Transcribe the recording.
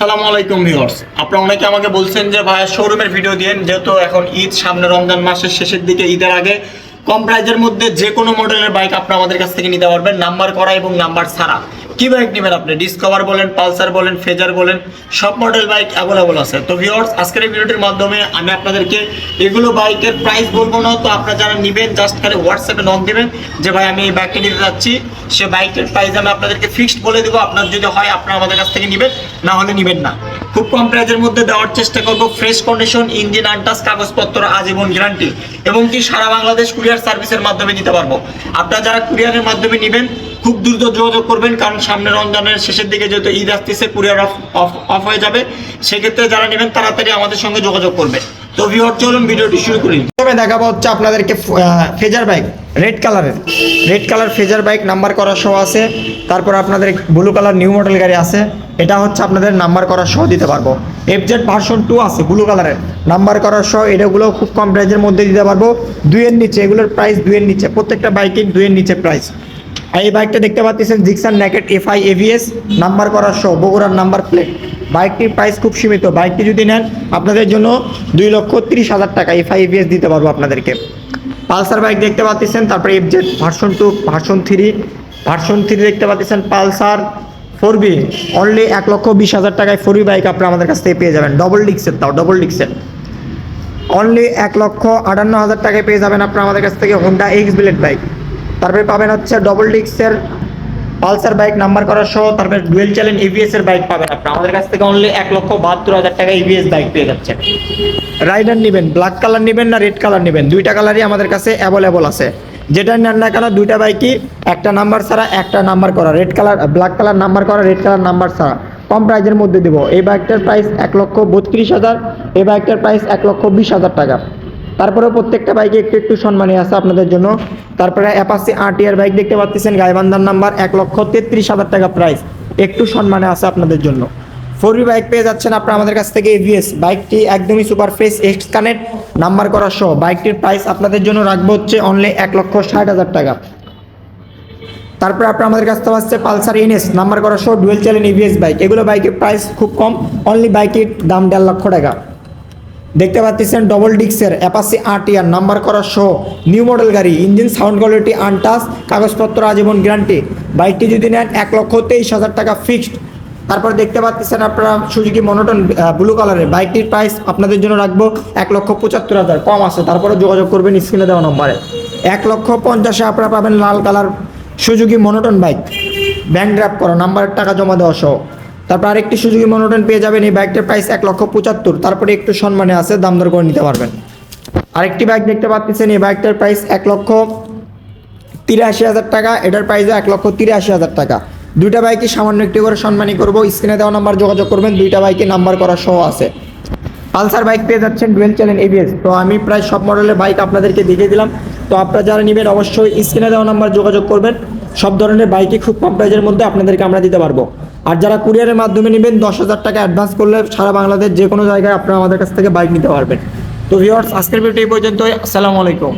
আসসালামু আলাইকুম ভিউয়ার্স, আপনারা অনেকে আমাকে বলছেন যে ভাই শোরুমের ভিডিও দিয়েন, যেহেতু এখন ঈদ সামনে, রমজান মাসের শেষের দিকে, ঈদের আগে কম প্রাইজের মধ্যে যে কোনো মডেলের বাইক আপনারা আমাদের কাছ থেকে নিতে পারবেন, নাম্বার করা এবং নাম্বার ছাড়া। কি বাইক নেবেন আপনি? ডিসকভার বলেন, পালসার বলেন, ফেজার বলেন, সব মডেল বাইক অ্যাভেলেবল আছে। তো ভিউয়ার্স, আজকের এই ভিডিওটির মাধ্যমে আমি আপনাদেরকে এগুলো বাইকের প্রাইস বলবো না, তো আপনারা যারা নেবেন জাস্ট খালি হোয়াটসঅ্যাপে নক দিবেন যে ভাই আমি এই বাইকটা নিতে যাচ্ছি, সে বাইকের প্রাইস আমি আপনাদেরকে ফিক্সড বলে দেবো। আপনার যদি হয় আপনারা আমাদের কাছ থেকে নেবেন, না হলে নেবেন না। খুব কম প্রাইজের মধ্যে দেওয়ার চেষ্টা করবো, ফ্রেশ কন্ডিশন, ইঞ্জিন আনটাচ, কাগজপত্র আজীবন গ্যারান্টি, এবং কি সারা বাংলাদেশ কুরিয়ার সার্ভিসের মাধ্যমে দিতে পারবো। আপনারা যারা কুরিয়ারের মাধ্যমে নেবেন খুব দ্রুত যোগাযোগ করবেন, কারণ সামনে রমজানের শেষের দিকে যেহেতু ঈদ আসতেছে, কুরিয়ার অফ হয়ে যাবে। সেক্ষেত্রে যারা নেবেন তাড়াতাড়ি আমাদের সঙ্গে যোগাযোগ করবেন। তো ভিউয়ার, চলুন ভিডিওটি শুরু করি। প্রথমে দেখাবো হচ্ছে আপনাদেরকে phasor bike, red colour phasor bike, number করা সহ আছে। তারপর আপনাদের ব্লু কালার নিউ মডেল গাড়ি আছে, এটা হচ্ছে আপনাদের নাম্বার করা সহ দিতে পারবো। FZ ভার্সন 2 আছে ব্লু কালারের, নাম্বার করা সহ, এটাগুলো খুব কম প্রাইসের মধ্যে দিতে পারবো। 2 এর নিচে, এগুলোর প্রাইস 2 এর নিচে, প্রত্যেকটা বাইকের 2 এর নিচে প্রাইস। আর এই বাইকটা দেখতে পাচ্ছেন Gixxer naked FI ABS, number করা সহ, বগুড়ার নাম্বার প্লেট। বাইকটির প্রাইস খুব সীমিত, বাইকটি যদি নেন আপনাদের জন্য 2,30,000 টাকা FI ABS দিতে পারবো আপনাদেরকে। পালসার বাইক দেখতে পাচ্ছেন, তারপরে FZ ভার্সন 2, ভার্সন 3 দেখতে পাচ্ছেন, পালসার 4B অনলি 1,20,000 টাকায় 4B বাইক আপনারা আমাদের কাছ থেকে পেয়ে যাবেন। ডবল ডিক্সের অনলি 1,58,000 টাকায় পেয়ে যাবেন আপনারা আমাদের কাছ থেকে হোন্ডা X ব্লেড বাইক। তারপরে পাবেন হচ্ছে ডবল ডিক্সের পালসার বাইক, নাম্বার করা সহ। তারপরে ডুয়েল চ্যানেল ABS এর বাইক পাবেন আপনারা আমাদের কাছ থেকে অনলি 1,72,000 টাকা ABS বাইক পেয়ে যাচ্ছেন। রাইডার নেবেন, ব্ল্যাক কালার নেবেন না রেড কালার নেবেন, দুইটা কালারই আমাদের কাছে অ্যাভেলেবল আছে। যেটা নেন না কেন, দুইটা বাইকই একটা নাম্বার ছাড়া, একটা নাম্বার করা, red colour black colour number করা, রেড কালার নাম্বার ছাড়া, কম প্রাইজের মধ্যে দেবো। এই বাইকটার প্রাইস 1,32,000, এই বাইকটার প্রাইস 1,20,000 টাকা। তারপরে প্রত্যেকটা বাইকে একটু একটু সম্মানী আছে আপনাদের জন্য। তারপরে অ্যাপাচি RTR বাইক দেখতে পাচ্ছেন, গাইবান্ধার নাম্বার, 1,33,000 টাকা প্রাইস, একটু সম্মানে আছে আপনাদের জন্য। 4B বাইক পেয়ে যাচ্ছেন আপনারা আমাদের কাছ থেকে ABS, বাইকটি একদমই super fresh, x connect, number করা সহ। বাইকটির প্রাইস আপনাদের জন্য রাখবো হচ্ছে অনলি 1,60,000 টাকা। তারপরে আপনারা আমাদের কাছ থেকে আসছে পালসার NS, নাম্বার করা সহ, ডুয়েল চ্যানেল ABS বাইক। এগুলো বাইকের প্রাইস খুব কম, অনলি বাইকের দাম 1.5 লক্ষ টাকা। দেখতে পাচ্ছেন ডবল ডিক্সের অ্যাপাচি RTR, নাম্বার করা সহ, নিউ মডেল গাড়ি, ইঞ্জিন সাউন্ড কোয়ালিটি আনটাচ, কাগজপত্র আজীবন গ্যারান্টি। বাইকটি যদি নেন 1,23,000 টাকা ফিক্সড। তারপর দেখতে পাচ্ছেন আপনারা সুজুকি মনোটন ব্লু কালারের, বাইকটির প্রাইস আপনাদের জন্য রাখবো 1,75,000, কম আছে, তারপরে যোগাযোগ করবেন স্ক্রিনে দেওয়া নম্বরে। 1,50,000 আপনারা পাবেন লাল কালার সুজুকি মনোটন বাইক, ব্যাংক ড্রাফট করা, নাম্বারের টাকা জমা দেওয়া সহ। তারপর আরেকটি সুজুকি মনোটন পেয়ে যাবেন, এই বাইকটার প্রাইস 1,75,000, তারপরে একটু সম্মানে আছে, দাম দর করে নিতে পারবেন। আরেকটি বাইক দেখতে পাচ্ছেন, এই বাইকটার প্রাইস 1,83,000 টাকা, এটার প্রাইসও 1,83,000 টাকা। দুইটা বাইকে সামান্য একটু করে সম্মানী করবো, স্ক্রিনে দেওয়া নাম্বার যোগাযোগ করবেন, দুইটা বাইকে নাম্বার করা সহ আছে। পালসার বাইক পেয়ে যাচ্ছেন ডুয়েল চ্যানেল ABS। তো আমি প্রায় সব মডেলের বাইক আপনাদেরকে দেখিয়ে দিলাম। তো আপনারা যারা নেবেন অবশ্যই স্ক্রিনে দেওয়া নাম্বার যোগাযোগ করবেন। সব ধরনের বাইকই খুব কম প্রাইজের মধ্যে আপনাদেরকে আমরা দিতে পারবো। আর যারা কুরিয়ারের মাধ্যমে নেবেন 10,000 টাকা অ্যাডভান্স করলে সারা বাংলাদেশ যে কোনো জায়গায় আপনারা আমাদের কাছ থেকে বাইক নিতে পারবেন। তো ভিউয়ার্স, আজকের ভিডিও এই পর্যন্তই। আসসালামু আলাইকুম।